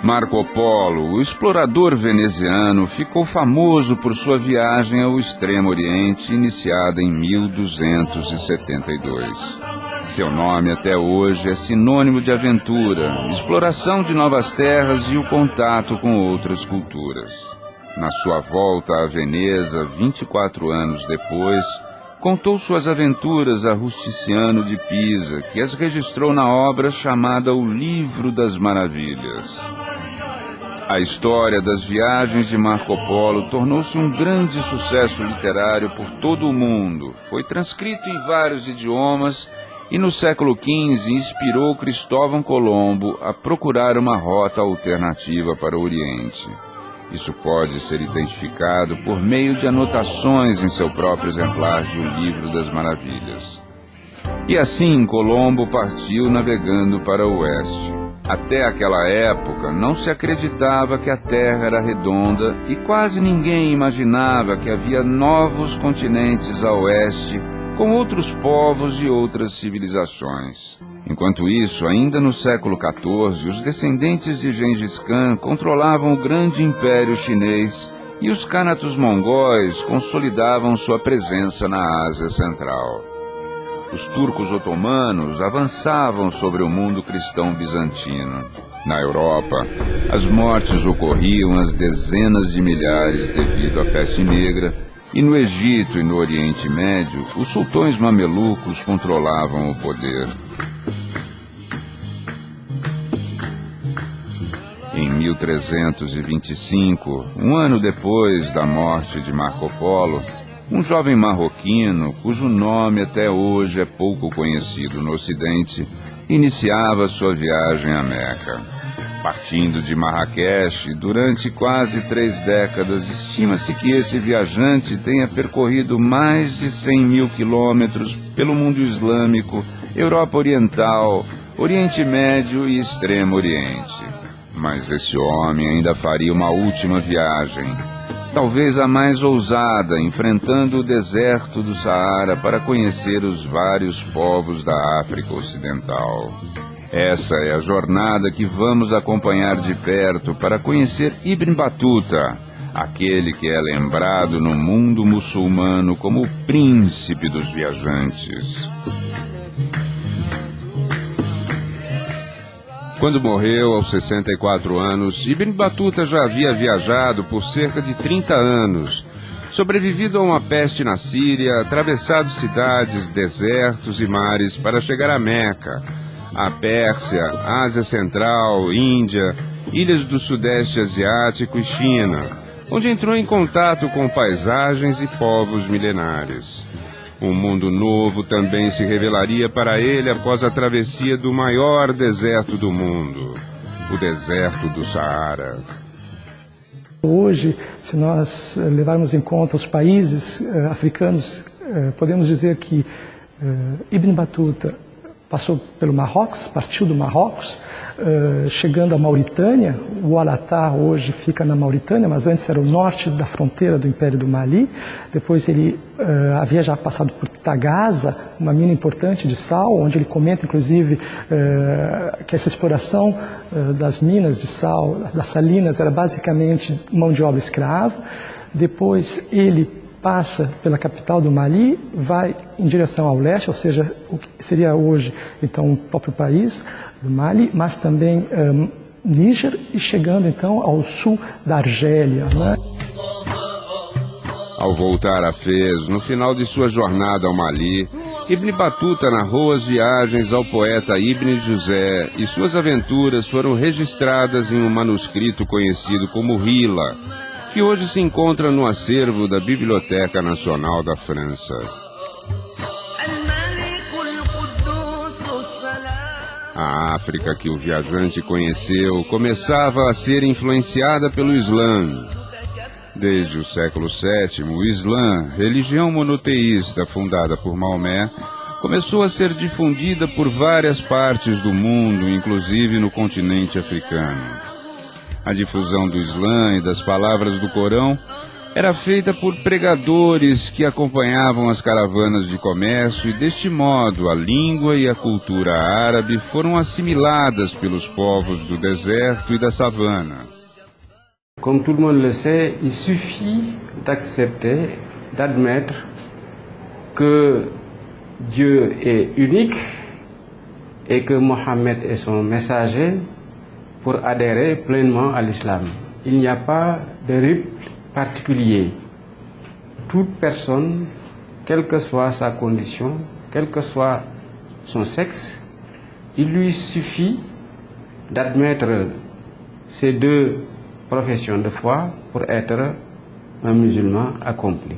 Marco Polo, o explorador veneziano, ficou famoso por sua viagem ao Extremo Oriente, iniciada em 1272. Seu nome até hoje é sinônimo de aventura, exploração de novas terras e o contato com outras culturas. Na sua volta a Veneza, 24 anos depois, contou suas aventuras a Rusticiano de Pisa, que as registrou na obra chamada O Livro das Maravilhas. A história das viagens de Marco Polo tornou-se um grande sucesso literário por todo o mundo. Foi transcrito em vários idiomas e no século XV inspirou Cristóvão Colombo a procurar uma rota alternativa para o Oriente. Isso pode ser identificado por meio de anotações em seu próprio exemplar de O Livro das Maravilhas. E assim Colombo partiu navegando para o oeste. Até aquela época não se acreditava que a Terra era redonda e quase ninguém imaginava que havia novos continentes a oeste com outros povos e outras civilizações. Enquanto isso, ainda no século XIV, os descendentes de Gengis Khan controlavam o grande império chinês e os Khanatos mongóis consolidavam sua presença na Ásia Central. Os turcos otomanos avançavam sobre o mundo cristão bizantino. Na Europa, as mortes ocorriam às dezenas de milhares devido à peste negra, e no Egito e no Oriente Médio, os sultões mamelucos controlavam o poder. Em 1325, um ano depois da morte de Marco Polo, um jovem marroquino, cujo nome até hoje é pouco conhecido no Ocidente, iniciava sua viagem a Meca. Partindo de Marrakech, durante quase 3 décadas, estima-se que esse viajante tenha percorrido mais de 100 mil quilômetros pelo mundo islâmico, Europa Oriental, Oriente Médio e Extremo Oriente. Mas esse homem ainda faria uma última viagem, talvez a mais ousada, enfrentando o deserto do Saara para conhecer os vários povos da África Ocidental. Essa é a jornada que vamos acompanhar de perto para conhecer Ibn Battuta, aquele que é lembrado no mundo muçulmano como o príncipe dos viajantes. Quando morreu aos 64 anos, Ibn Battuta já havia viajado por cerca de 30 anos, sobrevivido a uma peste na Síria, atravessado cidades, desertos e mares para chegar a Meca, a Pérsia, Ásia Central, Índia, ilhas do Sudeste Asiático e China, onde entrou em contato com paisagens e povos milenares. Um mundo novo também se revelaria para ele após a travessia do maior deserto do mundo, o deserto do Saara. Hoje, se nós levarmos em conta os países africanos, podemos dizer que Ibn Battuta passou pelo Marrocos, partiu do Marrocos, chegando à Mauritânia. O Ouattara hoje fica na Mauritânia, mas antes era o norte da fronteira do Império do Mali. Depois ele havia já passado por Tagaza, uma mina importante de sal, onde ele comenta, inclusive, que essa exploração das minas de sal, das salinas, era basicamente mão de obra escrava. Depois ele passa pela capital do Mali, vai em direção ao leste, ou seja, o que seria hoje então o próprio país do Mali, mas também Níger, e chegando então ao sul da Argélia, né? Ao voltar a Fez, no final de sua jornada ao Mali, Ibn Battuta narrou as viagens ao poeta Ibn Juzé e suas aventuras foram registradas em um manuscrito conhecido como Rila, que hoje se encontra no acervo da Biblioteca Nacional da França. A África que o viajante conheceu começava a ser influenciada pelo Islã. Desde o século VII, o Islã, religião monoteísta fundada por Maomé, começou a ser difundida por várias partes do mundo, inclusive no continente africano. A difusão do Islã e das palavras do Corão Era feita por pregadores que acompanhavam as caravanas de comércio e, deste modo, a língua e a cultura árabe foram assimiladas pelos povos do deserto e da savana. Comme tout le monde le sait, il suffit d'accepter, d'admettre que Dieu est unique et que Mohammed est son messager pour adhérer pleinement à l'islam. Il n'y a pas de rite particulier. Toute personne, quelle que soit sa condition, quel que soit son sexe, il lui suffit d'admettre ces deux professions de foi pour être un musulman accompli.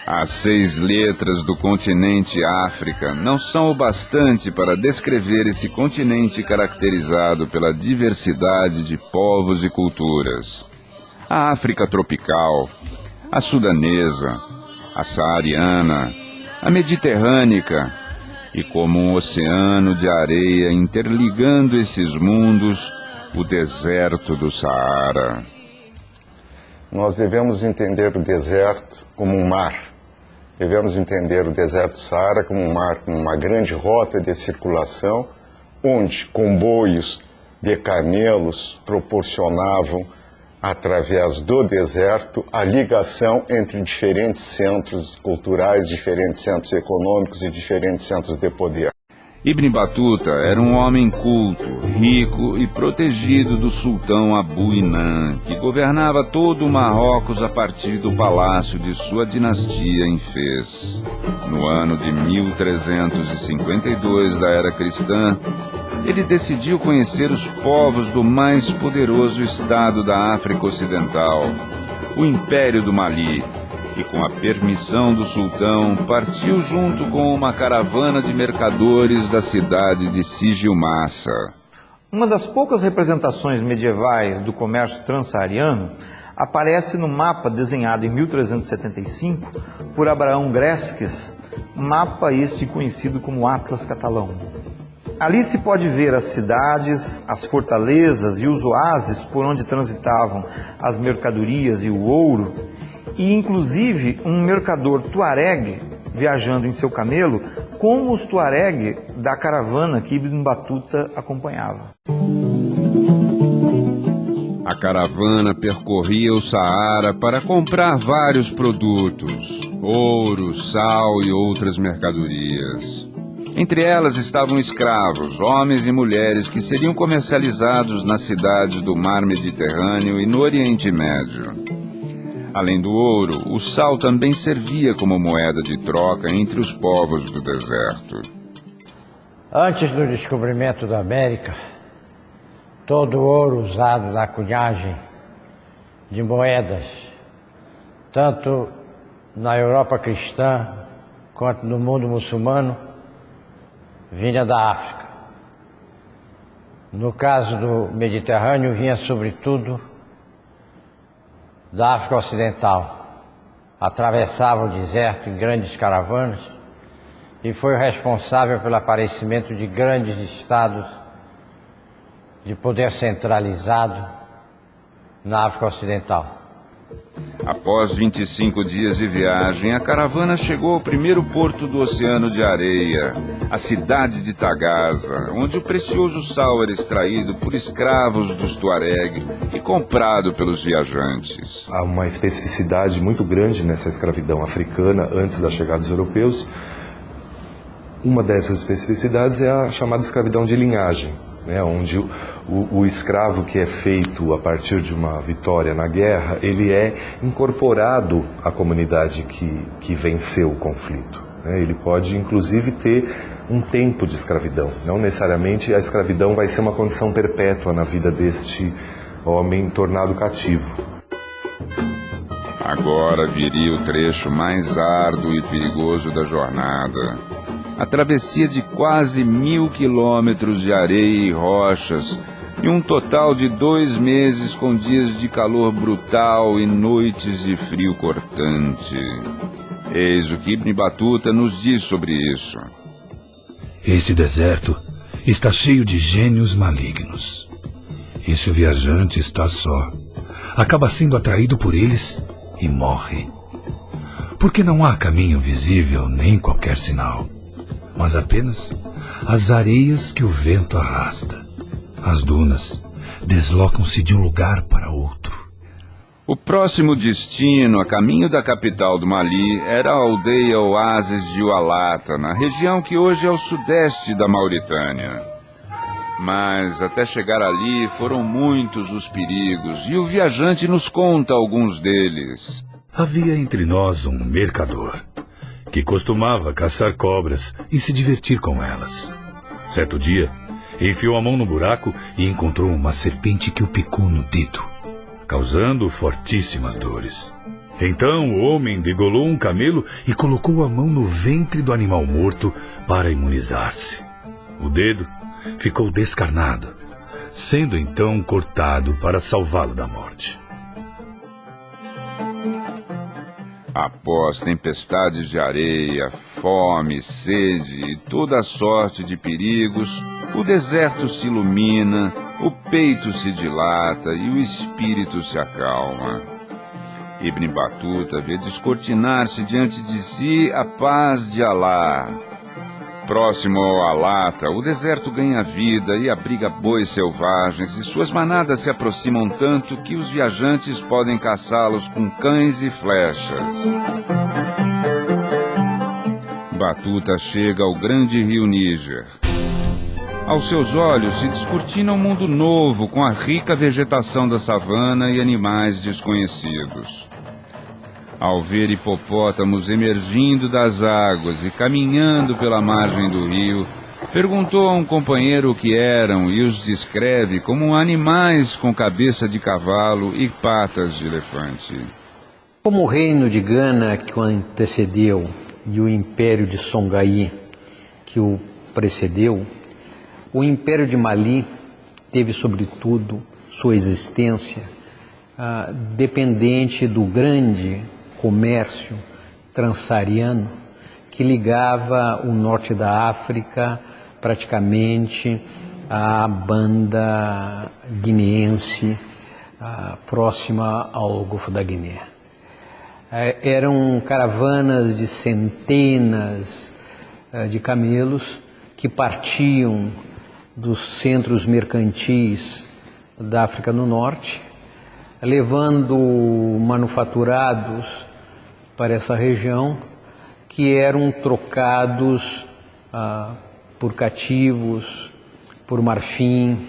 As 6 letras do continente África não são o bastante para descrever esse continente caracterizado pela diversidade de povos e culturas. A África tropical, a sudanesa, a saariana, a mediterrânica e, como um oceano de areia interligando esses mundos, o deserto do Saara. Nós devemos entender o deserto como um mar. Devemos entender o deserto do Saara como um mar, como uma grande rota de circulação, onde comboios de camelos proporcionavam, através do deserto, a ligação entre diferentes centros culturais, diferentes centros econômicos e diferentes centros de poder. Ibn Batuta era um homem culto, rico e protegido do sultão Abu Inan, que governava todo o Marrocos a partir do palácio de sua dinastia em Fez. No ano de 1352 da era cristã, ele decidiu conhecer os povos do mais poderoso estado da África Ocidental, o Império do Mali, e com a permissão do sultão, partiu junto com uma caravana de mercadores da cidade de Sijilmassa. Uma das poucas representações medievais do comércio transsaariano aparece no mapa desenhado em 1375 por Abraão Gresques, mapa este conhecido como Atlas Catalão. Ali se pode ver as cidades, as fortalezas e os oásis por onde transitavam as mercadorias e o ouro, e inclusive um mercador tuareg viajando em seu camelo, como os tuareg da caravana que Ibn Batuta acompanhava. A caravana percorria o Saara para comprar vários produtos, ouro, sal e outras mercadorias. Entre elas estavam escravos, homens e mulheres que seriam comercializados nas cidades do Mar Mediterrâneo e no Oriente Médio. Além do ouro, o sal também servia como moeda de troca entre os povos do deserto. Antes do descobrimento da América, todo o ouro usado na cunhagem de moedas, tanto na Europa cristã quanto no mundo muçulmano, vinha da África. No caso do Mediterrâneo, vinha sobretudo da África Ocidental. Atravessava o deserto em grandes caravanas e foi o responsável pelo aparecimento de grandes estados de poder centralizado na África Ocidental. Após 25 dias de viagem, a caravana chegou ao primeiro porto do Oceano de Areia, a cidade de Tagaza, onde o precioso sal era extraído por escravos dos Tuareg e comprado pelos viajantes. Há uma especificidade muito grande nessa escravidão africana antes da chegada dos europeus. Uma dessas especificidades é a chamada escravidão de linhagem, onde o escravo que é feito a partir de uma vitória na guerra, ele é incorporado à comunidade que venceu o conflito. Ele pode, inclusive, ter um tempo de escravidão. Não necessariamente a escravidão vai ser uma condição perpétua na vida deste homem tornado cativo. Agora viria o trecho mais árduo e perigoso da jornada. A travessia de quase 1000 quilômetros de areia e rochas, e um total de 2 meses com dias de calor brutal e noites de frio cortante. Eis o que Ibn Batuta nos diz sobre isso. Este deserto está cheio de gênios malignos. E se o viajante está só, acaba sendo atraído por eles e morre. Porque não há caminho visível nem qualquer sinal, mas apenas as areias que o vento arrasta. As dunas deslocam-se de um lugar para outro. O próximo destino, a caminho da capital do Mali, era a aldeia oásis de Oualata, na região que hoje é o sudeste da Mauritânia. Mas até chegar ali foram muitos os perigos, e o viajante nos conta alguns deles. Havia entre nós um mercador, que costumava caçar cobras e se divertir com elas. Certo dia, enfiou a mão no buraco e encontrou uma serpente que o picou no dedo, causando fortíssimas dores. Então o homem degolou um camelo e colocou a mão no ventre do animal morto para imunizar-se. O dedo ficou descarnado, sendo então cortado para salvá-lo da morte. Após tempestades de areia, fome, sede e toda a sorte de perigos, o deserto se ilumina, o peito se dilata e o espírito se acalma. Ibn Batuta vê descortinar-se diante de si a paz de Alá. Próximo ao Alata, o deserto ganha vida e abriga bois selvagens, e suas manadas se aproximam tanto que os viajantes podem caçá-los com cães e flechas. Batuta chega ao grande rio Níger. Aos seus olhos se descortina um mundo novo, com a rica vegetação da savana e animais desconhecidos. Ao ver hipopótamos emergindo das águas e caminhando pela margem do rio, perguntou a um companheiro o que eram e os descreve como animais com cabeça de cavalo e patas de elefante. Como o reino de Gana que o antecedeu e o império de Songhai que o precedeu, o império de Mali teve, sobretudo, sua existência dependente do grande comércio transsaariano que ligava o norte da África praticamente à banda guineense próxima ao Golfo da Guiné. Eram caravanas de centenas de camelos que partiam dos centros mercantis da África do Norte, levando manufaturados para essa região, que eram trocados por cativos, por marfim,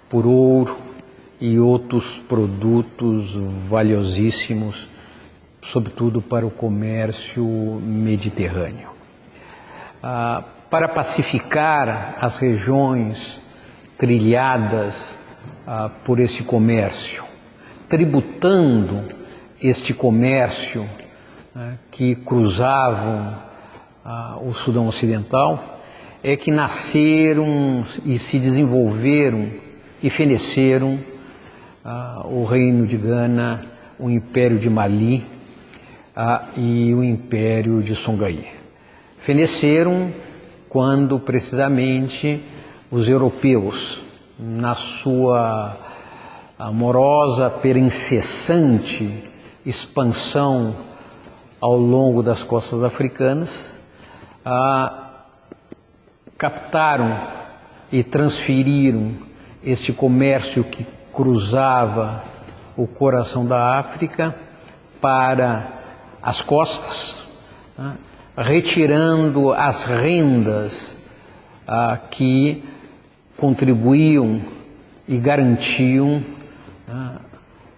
por ouro e outros produtos valiosíssimos, sobretudo para o comércio mediterrâneo. Para pacificar as regiões trilhadas por esse comércio, tributando este comércio que cruzavam o Sudão Ocidental, é que nasceram e se desenvolveram e feneceram o Reino de Gana, o Império de Mali e o Império de Songhai. Feneceram quando precisamente os europeus, na sua amorosa, incessante expansão ao longo das costas africanas, captaram e transferiram este comércio que cruzava o coração da África para as costas, retirando as rendas que contribuíam e garantiam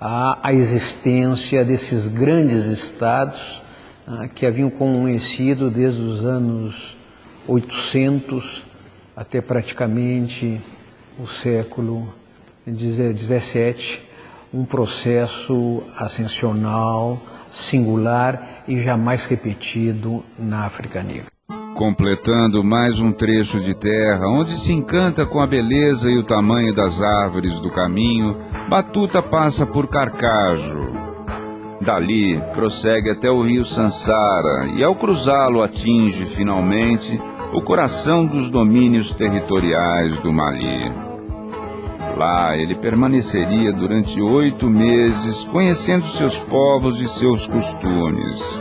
a existência desses grandes estados que haviam conhecido desde os anos 800 até praticamente o século XVII, um processo ascensional, singular e jamais repetido na África Negra. Completando mais um trecho de terra onde se encanta com a beleza e o tamanho das árvores do caminho, Batuta passa por Carcajo. Dali, prossegue até o rio Sansara e, ao cruzá-lo, atinge, finalmente, o coração dos domínios territoriais do Mali. Lá ele permaneceria durante 8 meses, conhecendo seus povos e seus costumes.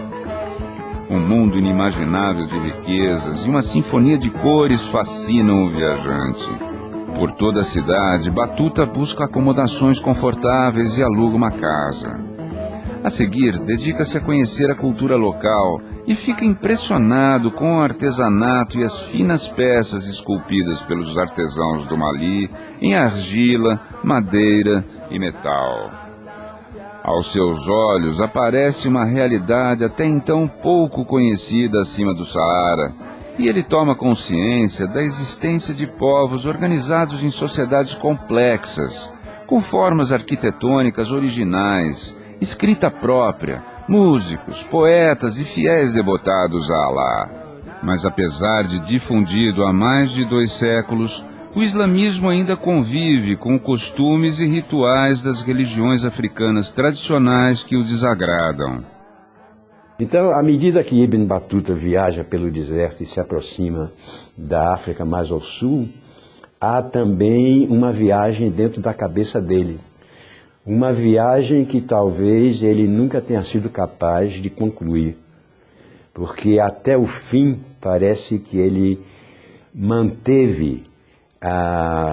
Um mundo inimaginável de riquezas e uma sinfonia de cores fascinam o viajante. Por toda a cidade, Batuta busca acomodações confortáveis e aluga uma casa. A seguir, dedica-se a conhecer a cultura local e fica impressionado com o artesanato e as finas peças esculpidas pelos artesãos do Mali em argila, madeira e metal. Aos seus olhos aparece uma realidade até então pouco conhecida acima do Saara, e ele toma consciência da existência de povos organizados em sociedades complexas, com formas arquitetônicas originais, escrita própria, músicos, poetas e fiéis devotados a Alá. Mas apesar de difundido há mais de 2 séculos, o islamismo ainda convive com costumes e rituais das religiões africanas tradicionais que o desagradam. Então, à medida que Ibn Batuta viaja pelo deserto e se aproxima da África mais ao sul, há também uma viagem dentro da cabeça dele. Uma viagem que talvez ele nunca tenha sido capaz de concluir, porque até o fim parece que ele manteve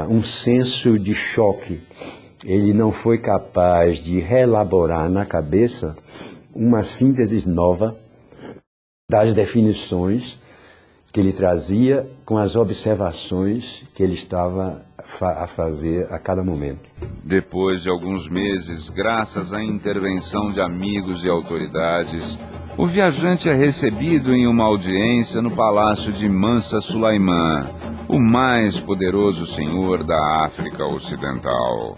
um senso de choque. Ele não foi capaz de reelaborar na cabeça uma síntese nova das definições que ele trazia com as observações que ele estava a fazer a cada momento. Depois de alguns meses, graças à intervenção de amigos e autoridades, o viajante é recebido em uma audiência no palácio de Mansa Sulaiman, o mais poderoso senhor da África Ocidental.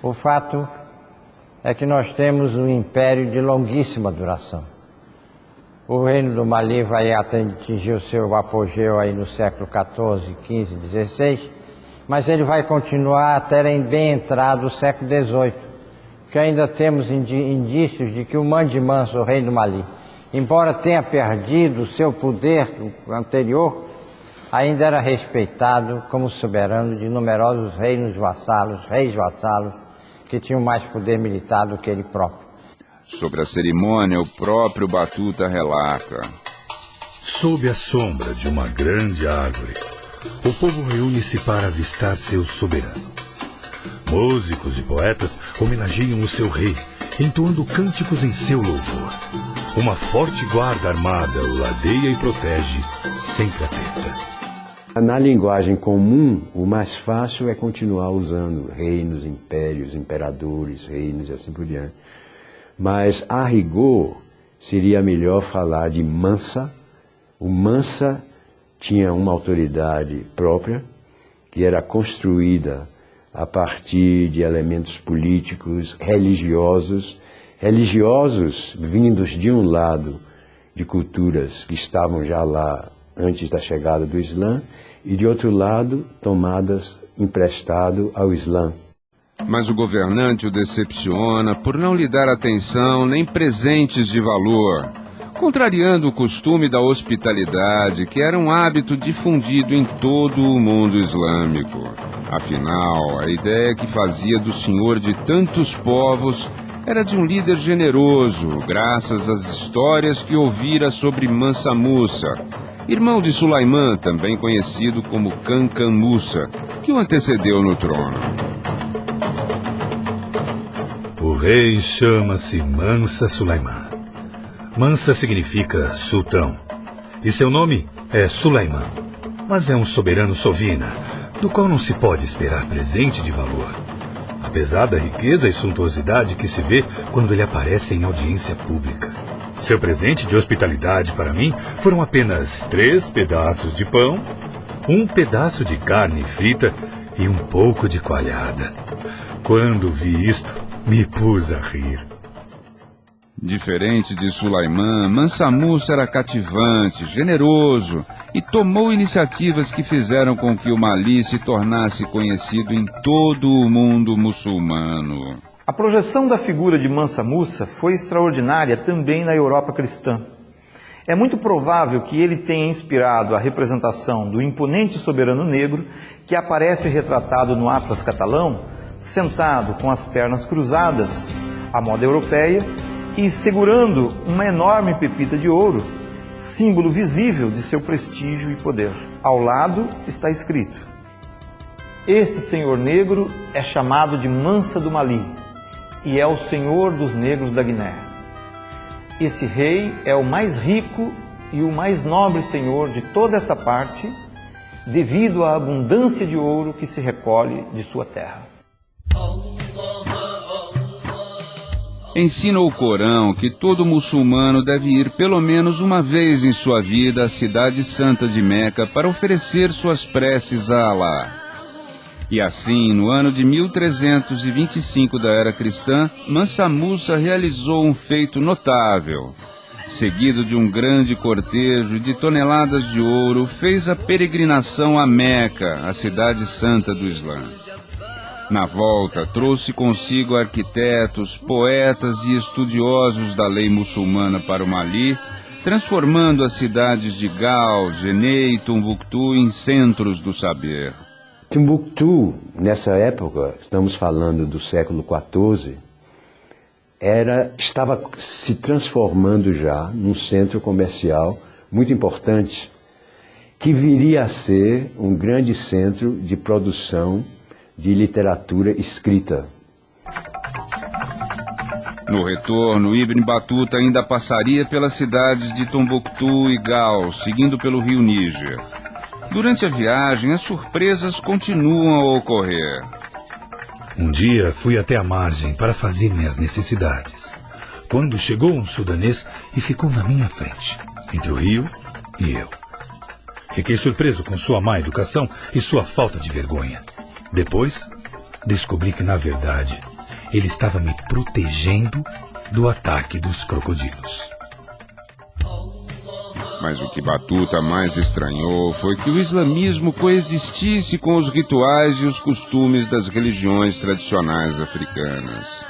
O fato é que nós temos um império de longuíssima duração. O reino do Mali vai atingir o seu apogeu aí no século XIV, XV, XVI, mas ele vai continuar até bem entrado o século XVIII, que ainda temos indícios de que o Mandi Manso, o rei do Mali, embora tenha perdido o seu poder anterior, ainda era respeitado como soberano de numerosos reinos vassalos, reis vassalos, que tinham mais poder militar do que ele próprio. Sobre a cerimônia, o próprio Batuta relata: sob a sombra de uma grande árvore, o povo reúne-se para avistar seu soberano. Músicos e poetas homenageiam o seu rei, entoando cânticos em seu louvor. Uma forte guarda armada o ladeia e protege, sempre atenta. Na linguagem comum, o mais fácil é continuar usando reinos, impérios, imperadores, reinos e assim por diante. Mas, a rigor, seria melhor falar de Mansa. O Mansa tinha uma autoridade própria, que era construída a partir de elementos políticos, religiosos vindos de um lado de culturas que estavam já lá antes da chegada do Islã, e de outro lado, tomadas emprestado ao Islã. Mas o governante o decepciona por não lhe dar atenção nem presentes de valor, contrariando o costume da hospitalidade, que era um hábito difundido em todo o mundo islâmico. Afinal, a ideia que fazia do senhor de tantos povos era de um líder generoso, graças às histórias que ouvira sobre Mansa Musa, irmão de Sulaiman, também conhecido como Kankan Musa, que o antecedeu no trono. O rei chama-se Mansa Sulaiman. Mansa significa sultão, e seu nome é Sulaiman, mas é um soberano sovina, do qual não se pode esperar presente de valor, apesar da riqueza e suntuosidade que se vê quando ele aparece em audiência pública. Seu presente de hospitalidade para mim foram apenas 3 pedaços de pão, 1 pedaço de carne frita e um pouco de coalhada. Quando vi isto, me pus a rir. Diferente de Sulaiman, Mansa Musa era cativante, generoso e tomou iniciativas que fizeram com que o Mali se tornasse conhecido em todo o mundo muçulmano. A projeção da figura de Mansa Musa foi extraordinária também na Europa cristã. É muito provável que ele tenha inspirado a representação do imponente soberano negro que aparece retratado no Atlas catalão, sentado com as pernas cruzadas, à moda europeia, e segurando uma enorme pepita de ouro, símbolo visível de seu prestígio e poder. Ao lado está escrito: esse senhor negro é chamado de Mansa do Mali e é o senhor dos negros da Guiné. Esse rei é o mais rico e o mais nobre senhor de toda essa parte, devido à abundância de ouro que se recolhe de sua terra. Ensina o Corão que todo muçulmano deve ir pelo menos uma vez em sua vida à cidade santa de Meca para oferecer suas preces a Alá. E assim, no ano de 1325 da era cristã, Mansa Musa realizou um feito notável. Seguido de um grande cortejo de toneladas de ouro, fez a peregrinação a Meca, a cidade santa do Islã. Na volta, trouxe consigo arquitetos, poetas e estudiosos da lei muçulmana para o Mali, transformando as cidades de Gao, Gené e Tombuctu em centros do saber. Tombuctu, nessa época, estamos falando do século XIV, estava se transformando já num centro comercial muito importante, que viria a ser um grande centro de produção de literatura escrita. No retorno, Ibn Batuta ainda passaria pelas cidades de Tombuctu e Gao, seguindo pelo rio Níger. Durante a viagem, as surpresas continuam a ocorrer. Um dia fui até a margem para fazer minhas necessidades, quando chegou um sudanês e ficou na minha frente, entre o rio e eu. Fiquei surpreso com sua má educação e sua falta de vergonha. Depois, descobri que, na verdade, ele estava me protegendo do ataque dos crocodilos. Mas o que Batuta mais estranhou foi que o islamismo coexistisse com os rituais e os costumes das religiões tradicionais africanas.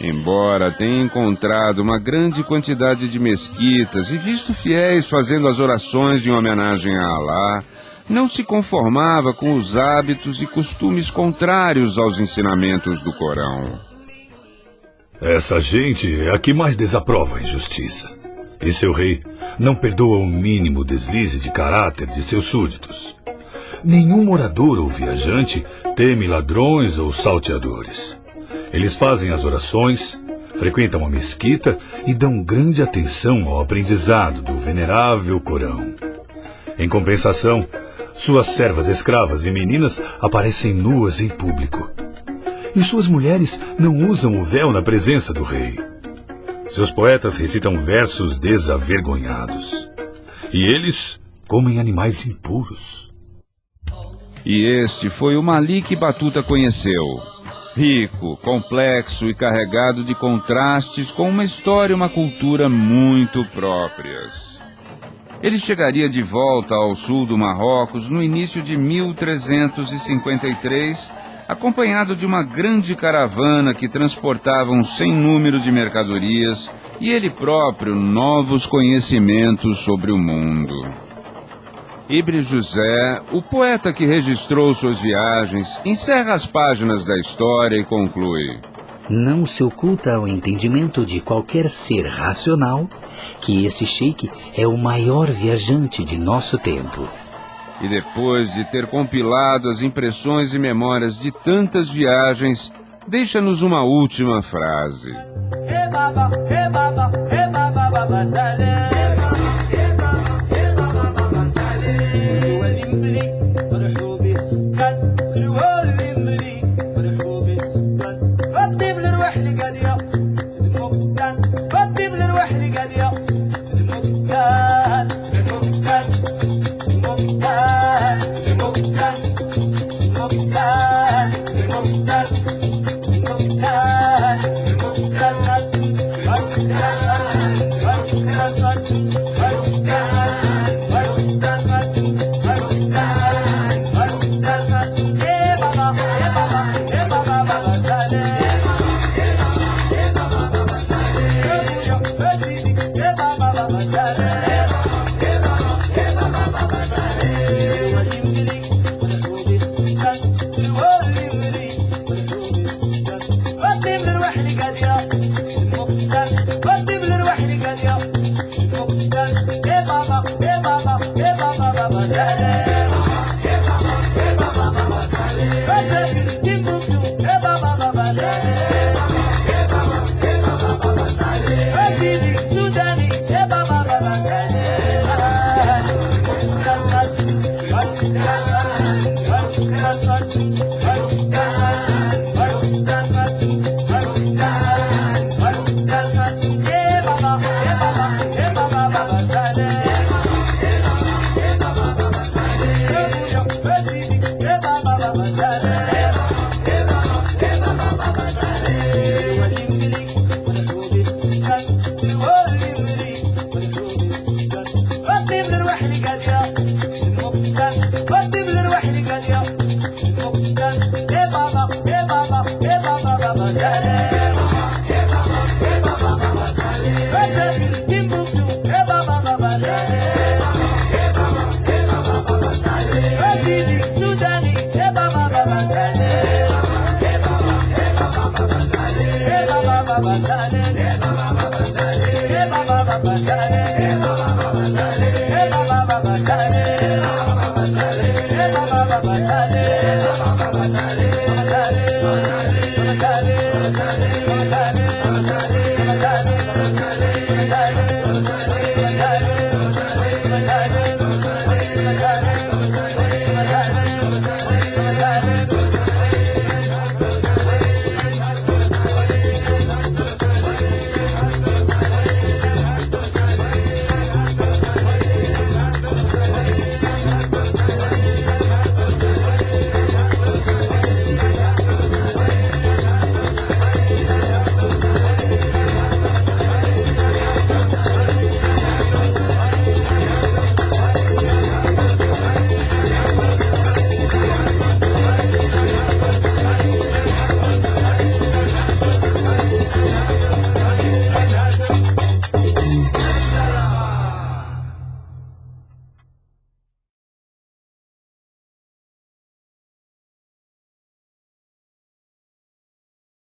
Embora tenha encontrado uma grande quantidade de mesquitas e visto fiéis fazendo as orações em homenagem a Alá, não se conformava com os hábitos e costumes contrários aos ensinamentos do Corão. Essa gente é a que mais desaprova a injustiça. E seu rei não perdoa o mínimo deslize de caráter de seus súditos. Nenhum morador ou viajante teme ladrões ou salteadores. Eles fazem as orações, frequentam a mesquita e dão grande atenção ao aprendizado do venerável Corão. Em compensação, suas servas escravas e meninas aparecem nuas em público. E suas mulheres não usam o véu na presença do rei. Seus poetas recitam versos desavergonhados. E eles comem animais impuros. E este foi o Mali que Batuta conheceu. Rico, complexo e carregado de contrastes, com uma história e uma cultura muito próprias. Ele chegaria de volta ao sul do Marrocos no início de 1353, acompanhado de uma grande caravana que transportava um sem número de mercadorias e ele próprio novos conhecimentos sobre o mundo. Ibn José, o poeta que registrou suas viagens, encerra as páginas da história e conclui: não se oculta ao entendimento de qualquer ser racional que este sheik é o maior viajante de nosso tempo. E depois de ter compilado as impressões e memórias de tantas viagens, deixa-nos uma última frase. Saleh. Baba